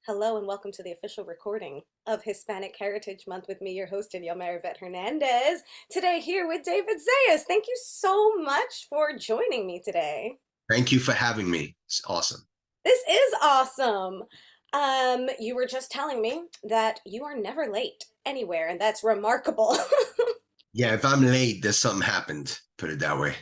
Hello and welcome to the official recording of Hispanic Heritage Month with me, your host, Danielle Marivette Hernandez. Today here with David Zayas. Thank you so much for joining me today. Thank you for having me. It's awesome. This is awesome. You were just telling me that you are never late anywhere, and that's remarkable. Yeah, if I'm late, there's something happened. Put it that way.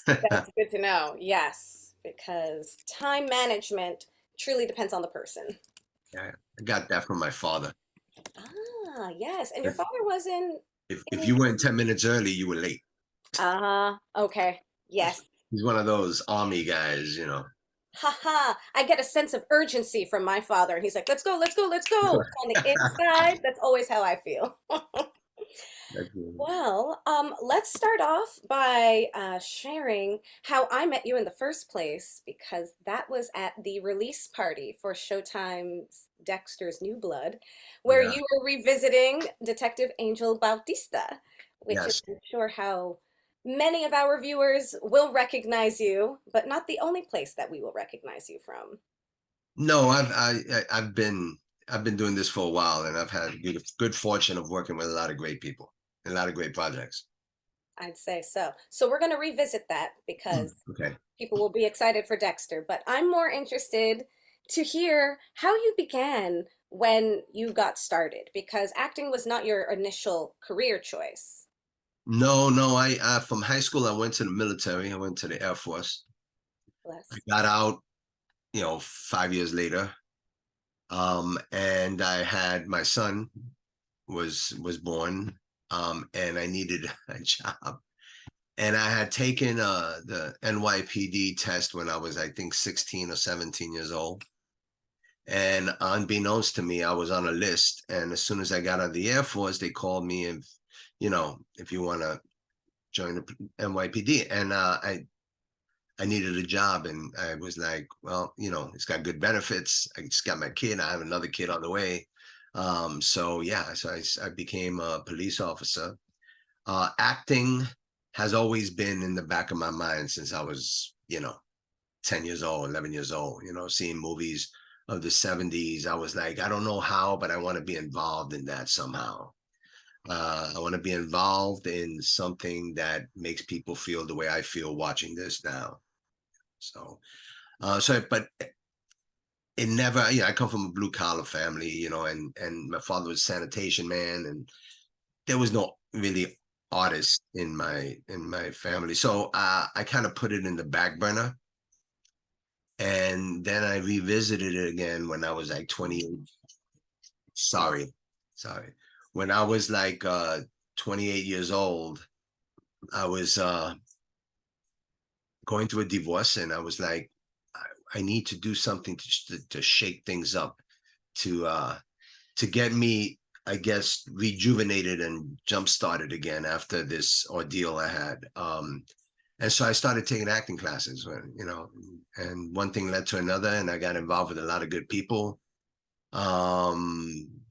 That's good to know. Yes, because time management truly depends on the person. Yeah, I got that from my father. Ah, yes. And your If father was if in you went 10 minutes early, you were late. Okay. Yes. He's one of those army guys. Haha, I get a sense of urgency from my father, and he's like, let's go, let's go, let's go. On the inside, that's always how I feel. Well, let's start off by sharing how I met you in the first place, because that was at the release party for Showtimes Dexter's New Blood, where Yeah. you were revisiting Detective Angel Bautista, which is, Yes. I'm sure, how many of our viewers will recognize you, but not the only place that we will recognize you from. No, I've been doing this for a while, and I've had good fortune of working with a lot of great people, and a lot of great projects. I'd say so. So we're going to revisit that because Okay. people will be excited for Dexter, but I'm more interested to hear how you began when you got started because acting was not your initial career choice. No, no. I from high school, I went to the military. I went to the Air Force. I Bless. got out, 5 years later. And I had my son was born, and I needed a job. And I had taken the NYPD test when I was, I think, 16 or 17 years old. And unbeknownst to me, I was on a list. And as soon as I got out of the Air Force, they called me if you want to join the NYPD. And I needed a job, and I was like, well, it's got good benefits. I just got my kid. I have another kid on the way. So yeah, so I became a police officer. Acting has always been in the back of my mind since I was, 10 years old, 11 years old, seeing movies of the 70s. I was like, I don't know how, but I want to be involved in that somehow. I want to be involved in something that makes people feel the way I feel watching this now. But it never, I come from a blue collar family, and my father was a sanitation man, and there was no really artist in my family. So I kind of put it in the back burner. And then I revisited it again when I was like 28. Sorry. When I was like 28 years old, I was going through a divorce, and I was like, I need to do something to shake things up, to get me, I guess, rejuvenated and jump started again after this ordeal I had. And so I started taking acting classes, and one thing led to another, and I got involved with a lot of good people.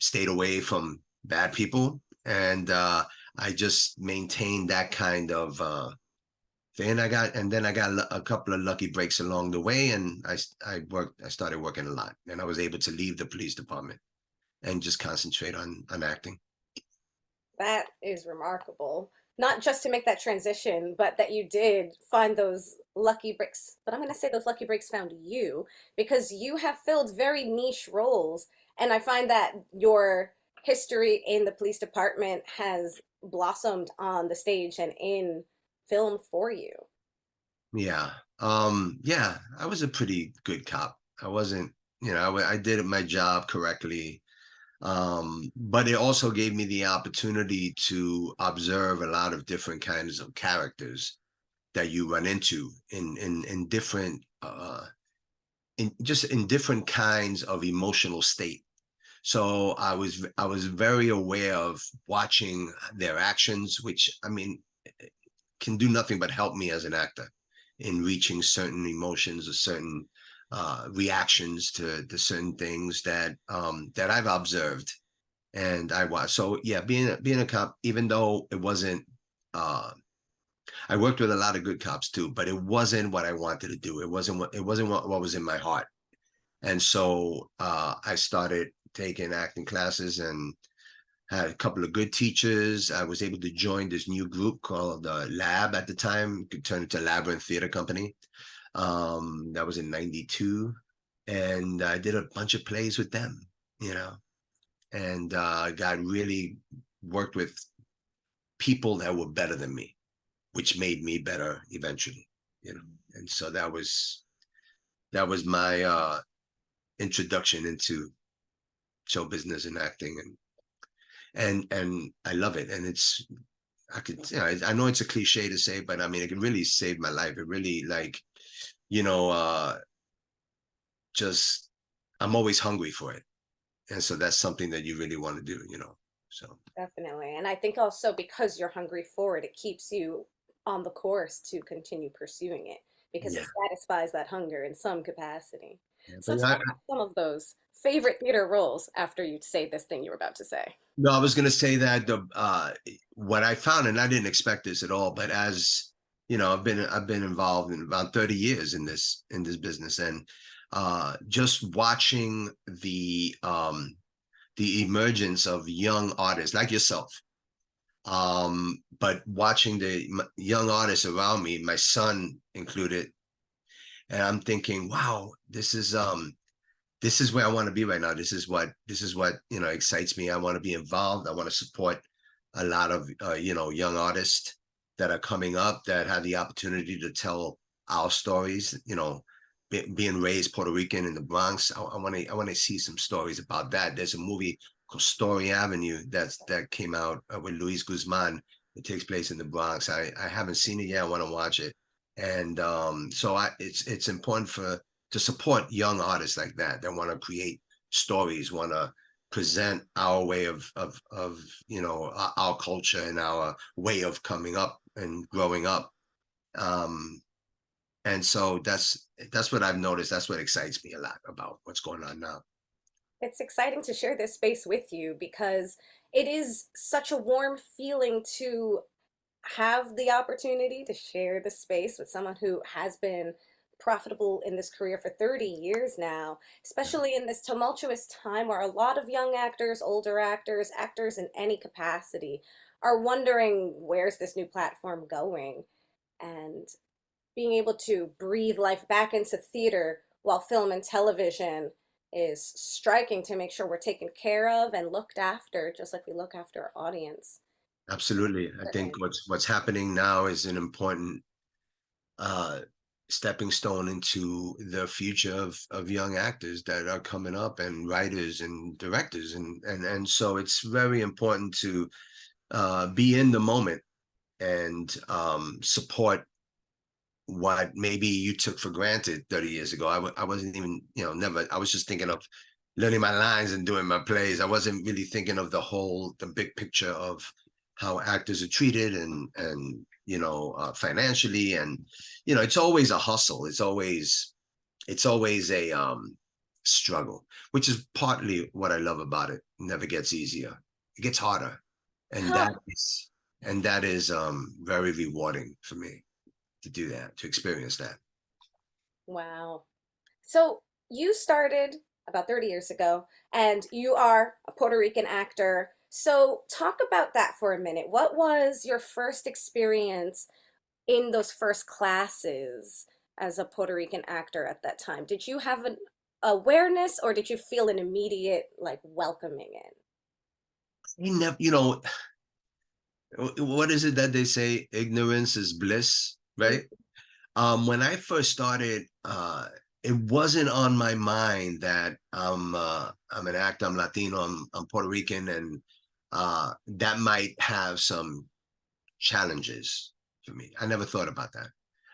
Stayed away from bad people, and I just maintained that kind of and then I got a couple of lucky breaks along the way, and I started working a lot, and I was able to leave the police department and just concentrate on acting. That is remarkable. Not just to make that transition, but that you did find those lucky breaks. But I'm going to say those lucky breaks found you because you have filled very niche roles. And I find that your history in the police department has blossomed on the stage and in film for you. Yeah, I was a pretty good cop. I wasn't, I did my job correctly. But it also gave me the opportunity to observe a lot of different kinds of characters that you run into in different in different kinds of emotional state. So I was very aware of watching their actions, which, I mean, can do nothing but help me as an actor in reaching certain emotions or certain reactions to certain things that I've observed. And I was, so yeah, being a cop, even though it wasn't, I worked with a lot of good cops too, but it wasn't what I wanted to do. It wasn't what was in my heart. And so I started taking acting classes and had a couple of good teachers. I was able to join this new group called Lab at the time, could turn into LAByrinth Theater Company. That was in '92. And I did a bunch of plays with them, you know, and got really worked with people that were better than me, which made me better eventually, you know. And so that was my introduction into show business and acting, and I love it. And it's I could, you know, I know it's a cliche to say, but I mean, it really saved my life. It really, like, you know, just I'm always hungry for it, and so that's something that you really want to do, you know. So Definitely. And I think also because you're hungry for it, it keeps you on the course to continue pursuing it because it yeah, satisfies that hunger in some capacity. yeah. So But tell me some of those favorite theater roles after you say this thing you were about to say. no, I was going to say that the what I found, and I didn't expect this at all, but as you know, I've been involved in about 30 years in this business, and just watching the emergence of young artists like yourself, but watching the young artists around me, my son included, and I'm thinking, wow, this is where I want to be right now. This is what, you know, excites me. I want to be involved. I want to support a lot of you know, young artists that are coming up that have the opportunity to tell our stories. You know, being raised Puerto Rican in the Bronx, I want to see some stories about that. There's a movie called Story Avenue that came out with Luis Guzman. It takes place in the Bronx. I haven't seen it yet. I want to watch it, and so it's important for to support young artists like that want to create stories, want to present our way of you know, our culture and our way of coming up and growing up. Um, and so that's what I've noticed. That's what excites me a lot about what's going on now. It's exciting to share this space with you because it is such a warm feeling to have the opportunity to share the space with someone who has been profitable in this career for 30 years now, especially in this tumultuous time where a lot of young actors, older actors, actors in any capacity are wondering where's this new platform going? And being able to breathe life back into theater while film and television is striking to make sure we're taken care of and looked after, just like we look after our audience. Absolutely. I think what's happening now is an important uh stepping stone into the future of young actors that are coming up, and writers and directors, and so it's very important to be in the moment and support what maybe you took for granted 30 years ago. I wasn't even, you know, never, I was just thinking of learning my lines and doing my plays. I wasn't really thinking of the big picture of how actors are treated, and you know, financially, and you know, it's always a hustle. It's always a struggle, which is partly what I love about it. It never gets easier. It gets harder. And Huh. that is very rewarding for me to do that, to experience that. Wow. So you started about 30 years ago, and you are a Puerto Rican actor. So talk about that for a minute. What was your first experience in those first classes as a Puerto Rican actor at that time? Did you have an awareness or did you feel an immediate like welcoming in? You never, you know, what is it that they say? Ignorance is bliss, right? When I first started, it wasn't on my mind that I'm an actor, I'm Latino, I'm Puerto Rican, and that might have some challenges for me. I never thought about that.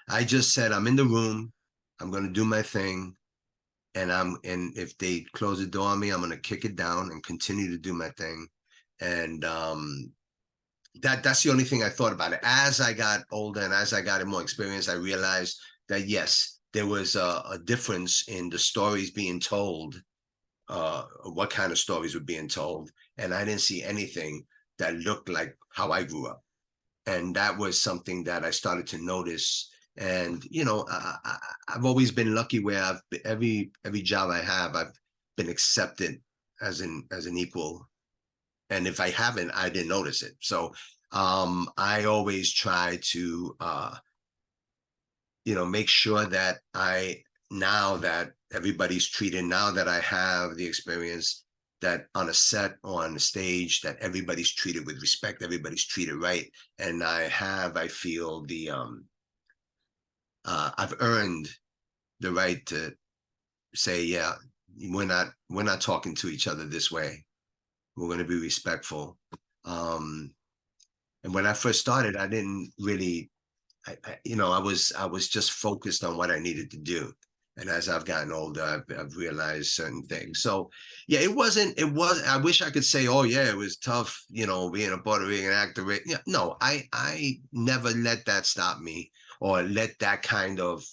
I just said, I'm in the room, I'm going to do my thing, and if they close the door on me, I'm going to kick it down and continue to do my thing. And that's the only thing I thought about it. As I got older and as I got more experience, I realized that yes, there was a difference in the stories being told, what kind of stories were being told, and I didn't see anything that looked like how I grew up. And that was something that I started to notice And I've always been lucky where every job I have, I've been accepted as an equal. And if I haven't, I didn't notice it. So I always try to make sure that now that everybody's treated, now that I have the experience, that on a set or on the stage, that everybody's treated with respect, everybody's treated right. And I feel I've earned the right to say, yeah, we're not talking to each other this way. We're going to be respectful. And when I first started, I didn't really, I was just focused on what I needed to do. And as I've gotten older, I've realized certain things. So yeah, I wish I could say, oh yeah, it was tough, being a Puerto Rican actor. Yeah, no, I never let that stop me, or let that kind of,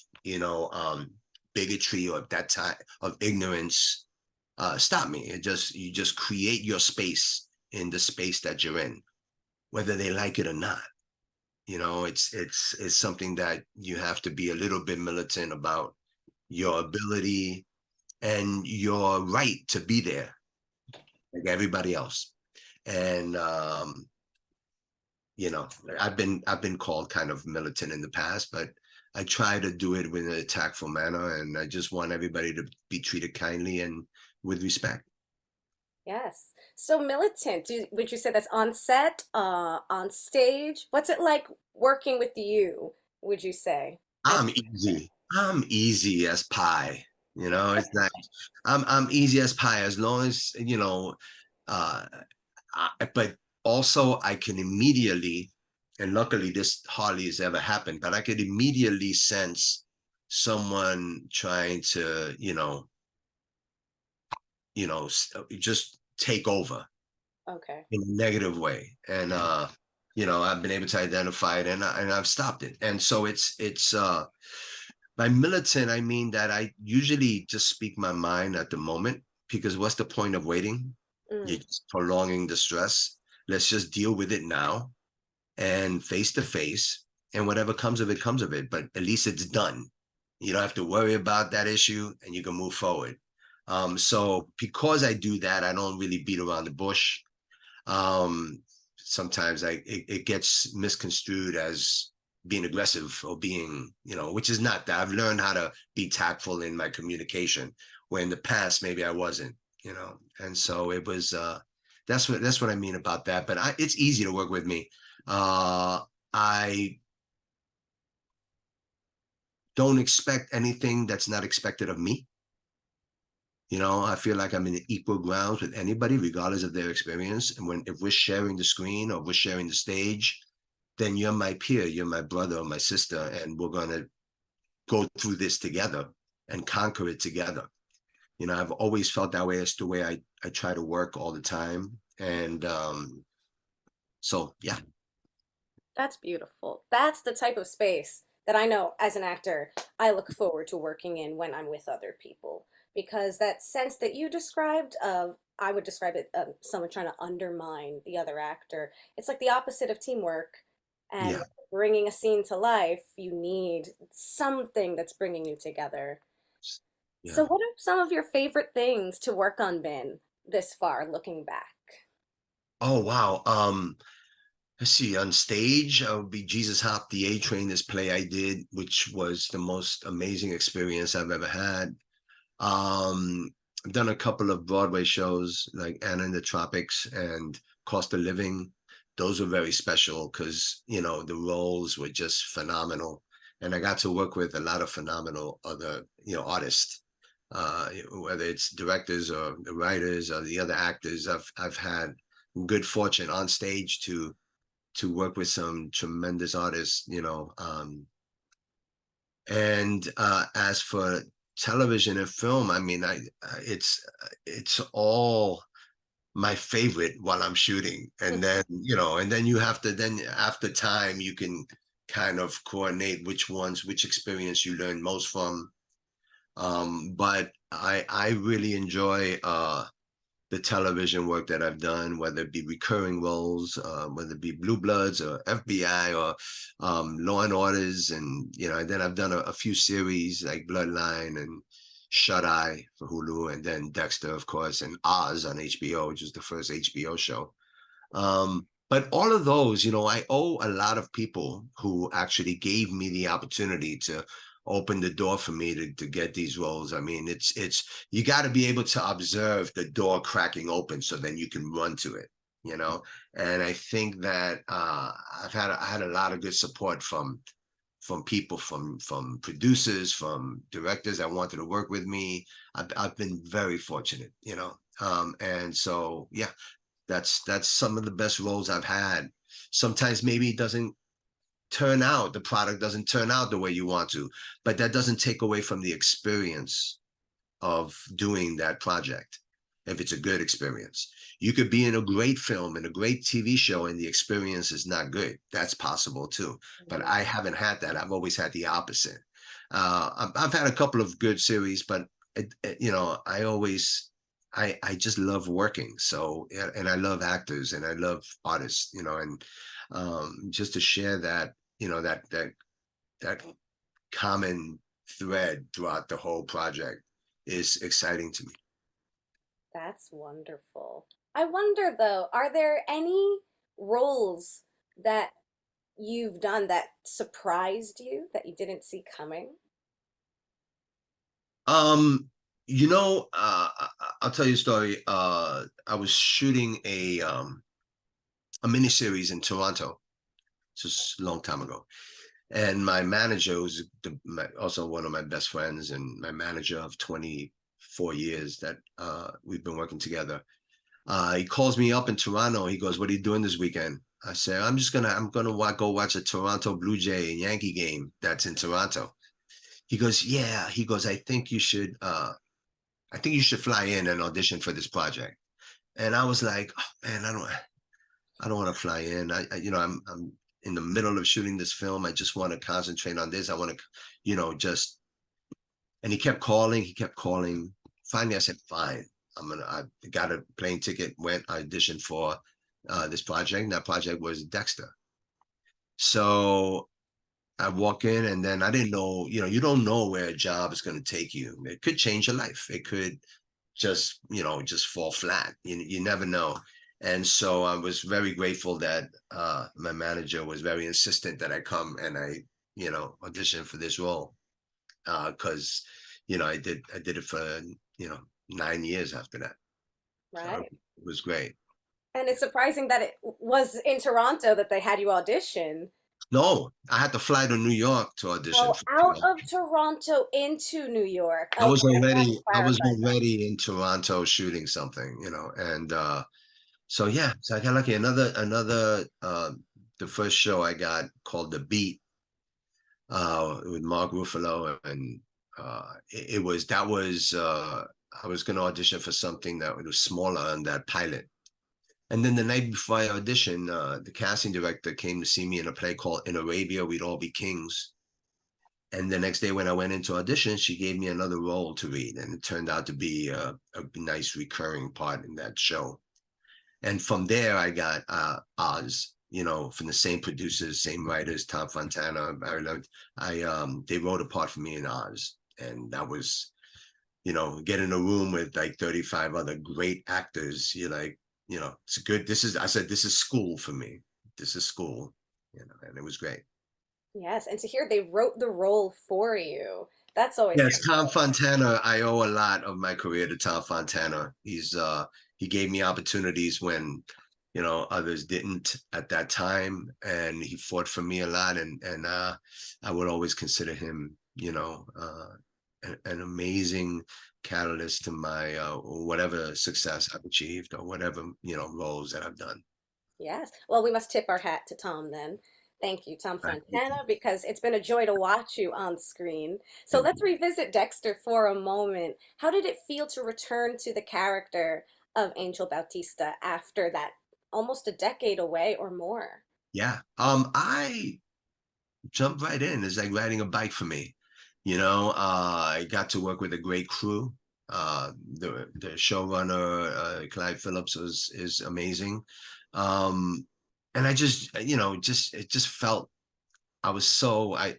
bigotry, or that type of ignorance stop me. You just create your space in the space that you're in, whether they like it or not. It's something that you have to be a little bit militant about, your ability and your right to be there like everybody else. And I've been called kind of militant in the past, but I try to do it in a tactful manner, and I just want everybody to be treated kindly and with respect. Yes. So militant, would you say that's on set, on stage? What's it like working with you, would you say? As I'm easy as pie. It's like I'm easy as pie, as long as uh but also I can immediately, and luckily this hardly has ever happened, but I could immediately sense someone trying to, just take over okay. in a negative way. And I've been able to identify it, and I've stopped it. And so it's by militant, I mean that I usually just speak my mind at the moment, because what's the point of waiting? You're Mm, just prolonging the stress. Let's just deal with it now, and face to face, and whatever comes of it comes of it. But at least it's done. You don't have to worry about that issue, and you can move forward. So because I do that, I don't really beat around the bush. Sometimes it gets misconstrued as being aggressive, or being, which is not that. I've learned how to be tactful in my communication, where in the past maybe I wasn't, and so it was that's what I mean about that. But it's easy to work with me. I don't expect anything that's not expected of me. I feel like I'm in equal grounds with anybody, regardless of their experience. And if we're sharing the screen, or we're sharing the stage, then you're my peer, you're my brother or my sister, and we're going to go through this together and conquer it together. I've always felt that way. It's the way I try to work all the time. And so, yeah. that's beautiful. That's the type of space that I know as an actor I look forward to working in when I'm with other people. Because that sense that you described of, I would describe it, someone trying to undermine the other actor. It's like the opposite of teamwork. And Yeah. bringing a scene to life, you need something that's bringing you together. Yeah. So, what are some of your favorite things to work on been this far, looking back? Oh, wow. Let's see, on stage, I would be Jesus Hop, the A Train, this play I did, which was the most amazing experience I've ever had. I've done a couple of Broadway shows like Anna in the Tropics and Cost of Living. Those were very special because, the roles were just phenomenal. And I got to work with a lot of phenomenal other, artists, whether it's directors or the writers or the other actors. I've had good fortune on stage to work with some tremendous artists, and as for television and film, I mean, it's all my favorite while I'm shooting, and then you have to, then after time you can kind of coordinate which experience you learn most from. But I really enjoy the the television work that I've done, whether it be recurring roles, whether it be Blue Bloods or FBI or Law and Orders, and and then I've done a few series like Bloodline and Shut Eye for Hulu, and then Dexter, of course, and Oz on HBO, which was the first HBO show. But all of those, I owe a lot of people who actually gave me the opportunity to open the door for me to get these roles. I mean, it's you got to be able to observe the door cracking open so then you can run to it, And I think that I had a lot of good support from people, from producers, from directors that wanted to work with me. I've been very fortunate, and so yeah, that's some of the best roles I've had. Sometimes maybe it doesn't turn out, the product doesn't turn out the way you want to, but that doesn't take away from the experience of doing that project. If it's a good experience, you could be in a great film and a great TV show and the experience is not good. That's possible too. But I haven't had that. I've always had the opposite. I've had a couple of good series, but I just love working. So, and I love actors and I love artists, and just to share that, that common thread throughout the whole project is exciting to me. That's wonderful. I wonder though, are there any roles that you've done that surprised you that you didn't see coming? Um, I'll tell you a story. I was shooting a miniseries in Toronto just a long time ago. And my manager was also one of my best friends and my manager of 24 years that we've been working together. He calls me up in Toronto. He goes, "What are you doing this weekend?" I say, I'm gonna go watch a Toronto Blue Jay and Yankee game that's in Toronto." He goes, "Yeah." He goes, I think you should fly in and audition for this project." And I was like, "Oh, man, I don't want to fly in. I'm in the middle of shooting this film. I just want to concentrate on this. I want to, just." And he kept calling. He kept calling. Finally, I said, "Fine. I got a plane ticket. Went auditioned for this project. And that project was Dexter. So I walk in, and then I didn't know. You don't know where a job is going to take you. It could change your life. It could just fall flat. You never know. And so I was very grateful that my manager was very insistent that I come and I audition for this role, because I did it for 9 years after that. So Right. it was great. And it's surprising that it was in Toronto that they had you audition. No, I had to fly to New York to audition Oh, for out of Toronto into New York. I Okay, was I have to already I was clarify that. already in Toronto shooting something, and so yeah, so I got lucky. Another the first show I got called The Beat with Mark Ruffalo, and it was that was I was going to audition for something that was smaller than that pilot. And then the night before I auditioned, the casting director came to see me in a play called In Arabia We'd All Be Kings. And the next day when I went into audition, she gave me another role to read, and it turned out to be a nice recurring part in that show. And from there, I got Oz, from the same producers, same writers, Tom Fontana. They wrote a part for me in Oz, and that was, get in a room with like 35 other great actors. You're like, it's good. I said, this is school for me. This is school, and it was great. Yes, and to hear they wrote the role for you, that's always Yes, something. Tom Fontana. I owe a lot of my career to Tom Fontana. He gave me opportunities when others didn't at that time, and he fought for me a lot. And I would always consider him, an amazing catalyst to my whatever success I've achieved or whatever roles that I've done. Yes. Well, we must tip our hat to Tom then. Thank you, Tom Right. Fontana, because it's been a joy to watch you on screen. So Thank let's you. revisit Dexter for a moment. How did it feel to return to the character of Angel Bautista after that almost a decade away or more? Yeah. I jumped right in. It's like riding a bike for me. I got to work with a great crew. The showrunner, Clyde Phillips, is amazing. And I just, it just felt I was so I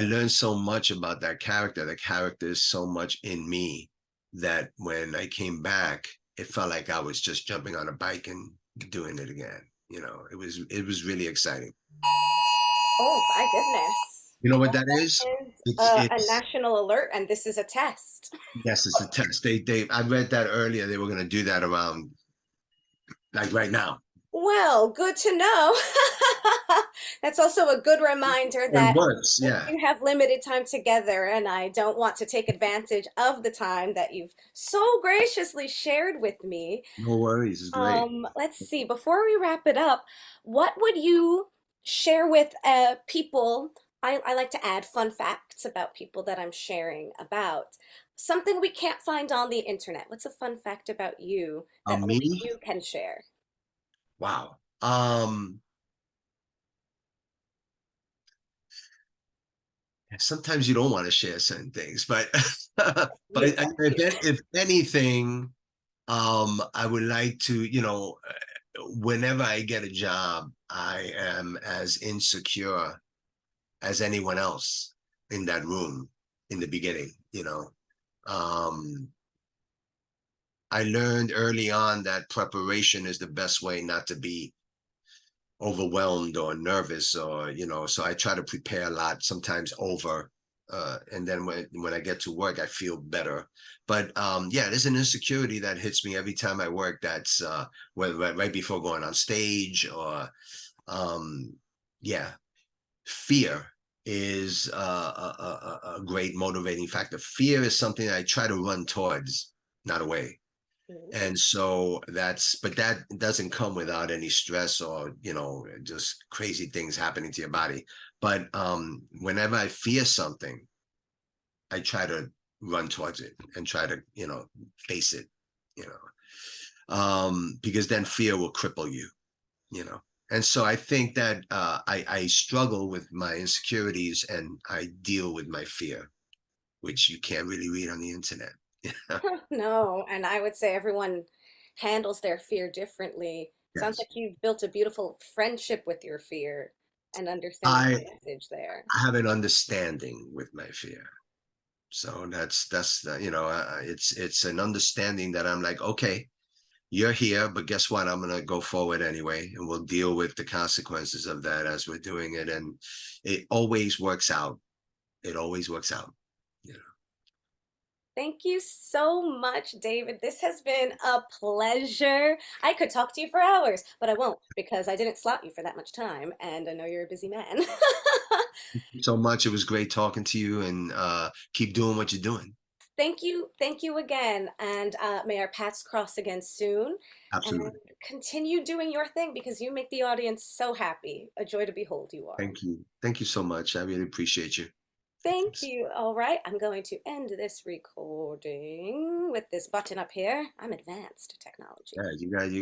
learned so much about that character. The character is so much in me that when I came back, it felt like I was just jumping on a bike and doing it again. It was really exciting. Oh my goodness. You know what that is? And It's a it's national alert, and this is a test. yes, it's a test. They I read that earlier. They were going to do that around like right now. Well, good to know. That's also a good reminder It that works, we yeah. do have limited time together, and I don't want to take advantage of the time that you've so graciously shared with me. No worries, it's great. Let's see, before we wrap it up, what would you share with people? I like to add fun facts about people that I'm sharing about. Something we can't find on the internet. What's a fun fact about you that only Me? you can share? Wow. Sometimes you don't want to share certain things, but but You, if anything, I would like to, whenever I get a job, I am as insecure as anyone else in that room in the beginning. Um, I learned early on that preparation is the best way not to be overwhelmed or nervous, or so I try to prepare a lot, sometimes over, and then when I get to work I feel better. But yeah, there's an insecurity that hits me every time I work. That's whether right before going on stage, or um yeah, fear is a great motivating factor. Fear is something I try to run towards, not away. Mhm. And so but that doesn't come without any stress, or just crazy things happening to your body. But whenever I fear something, I try to run towards it and try to face it, you because then fear will cripple you. And so I think that I struggle with my insecurities, and I deal with my fear, which you can't really read on the internet. No, and I would say everyone handles their fear differently. Sounds Yes. like you've built a beautiful friendship with your fear and understanding I the message there. have an understanding with my fear. So that's the, it's an understanding that I'm like, okay, you're here, but guess what? I'm gonna go forward anyway, and we'll deal with the consequences of that as we're doing it. And it always works out. It always works out. You know. Thank you so much, David. This has been a pleasure. I could talk to you for hours, but I won't because I didn't slot you for that much time, and I know you're a busy man. So much. It was great talking to you, and keep doing what you're doing. Thank you again, and may our paths cross again soon. And Absolutely. continue doing your thing because you make the audience so happy. A joy to behold you are. Thank you. Thank you so much. I really appreciate you. Thank you. All right, I'm going to end this recording with this button up here. I'm advanced technology. Yeah, you guys,